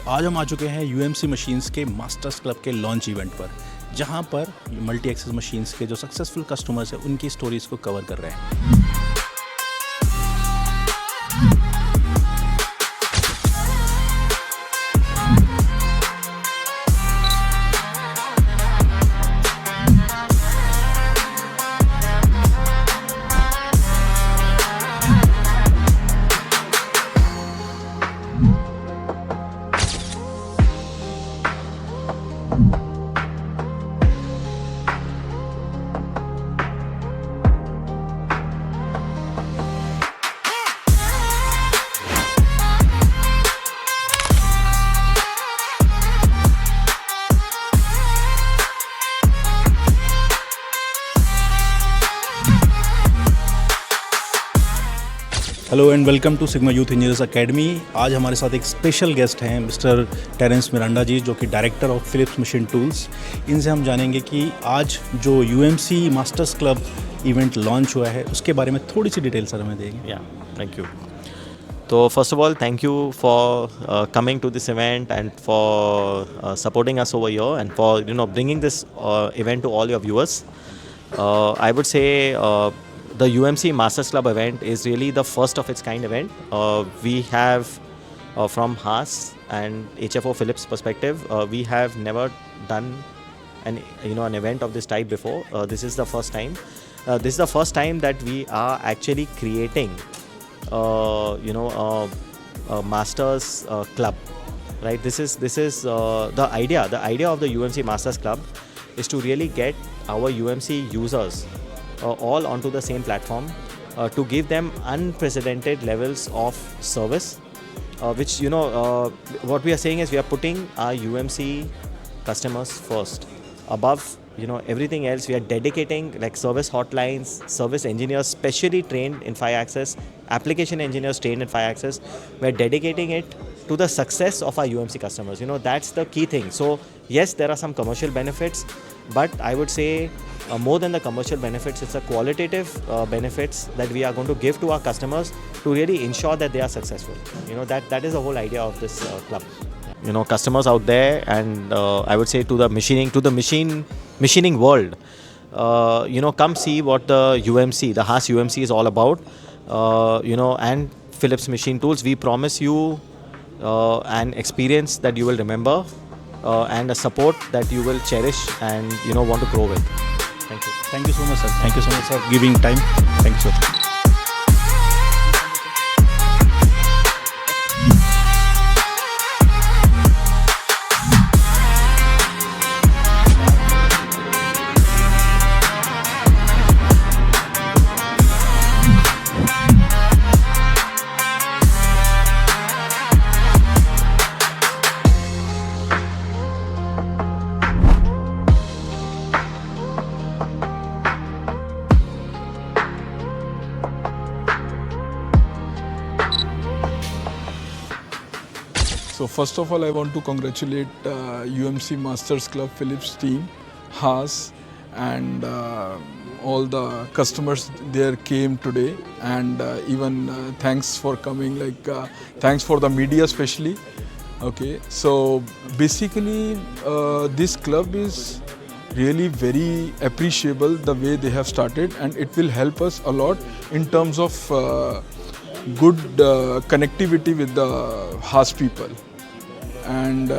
आज हम आ चुके हैं यूएमसी मशीन्स के मास्टर्स क्लब के लॉन्च इवेंट पर, जहां पर मल्टी एक्सेस मशीन्स के जो सक्सेसफुल कस्टमर्स हैं उनकी स्टोरीज़ को कवर कर रहे हैं। Hello and welcome to Sigma Youth Engineers Academy. आज हमारे साथ एक स्पेशल गेस्ट हैं मिस्टर टेरेंस मिरांडा जी, जो कि director of Philips machine tools. इनसे हम जानेंगे कि आज जो UMC masters club event launch हुआ है उसके बारे में थोड़ी सी डिटेल सर हमें देंगे। Yeah, thank you. So first of all, thank you for coming to this event and for supporting us over here and for bringing this event to all your viewers. I would say the UMC Masters Club event is really the first of its kind event. We have from Haas and HFO Philips perspective, we have never done an event of this type before. This is the first time. This is the first time that we are actually creating a Masters Club, right? This is the idea. The idea of the UMC Masters Club is to really get our UMC users all onto the same platform, to give them unprecedented levels of service, which what we are saying is we are putting our UMC customers first above everything else. We are dedicating like service hotlines, service engineers specially trained in 5-axis, application engineers trained in 5-axis. We are dedicating it to the success of our UMC customers. That's the key thing. So yes, there are some commercial benefits, but I would say more than the commercial benefits, it's a qualitative benefits that we are going to give to our customers to really ensure that they are successful. That is the whole idea of this club. Customers out there, and I would say to the machining world, come see what the UMC, the Haas UMC is all about. And Philips Machine Tools, we promise you an experience that you will remember, and a support that you will cherish and want to grow with. Thank you. Thank you so much, sir. Thank you so much for giving time. Thank you, sir. So first of all, I want to congratulate UMC Masters Club Philips team, Haas, and all the customers there came today, and even thanks for coming, thanks for the media especially. Okay, so basically this club is really very appreciable the way they have started, and it will help us a lot in terms of good connectivity with the Haas people. And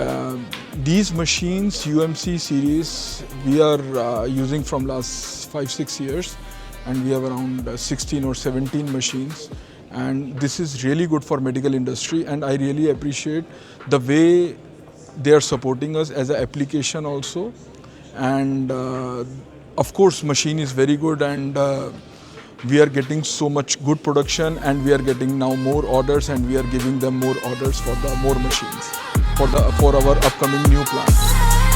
these machines, UMC series, we are using from last 5-6 years, and we have around 16 or 17 machines, and this is really good for medical industry, and I really appreciate the way they are supporting us as an application also. And of course machine is very good, and we are getting so much good production, and we are getting now more orders, and we are giving them more orders for the more machines for our upcoming new plant.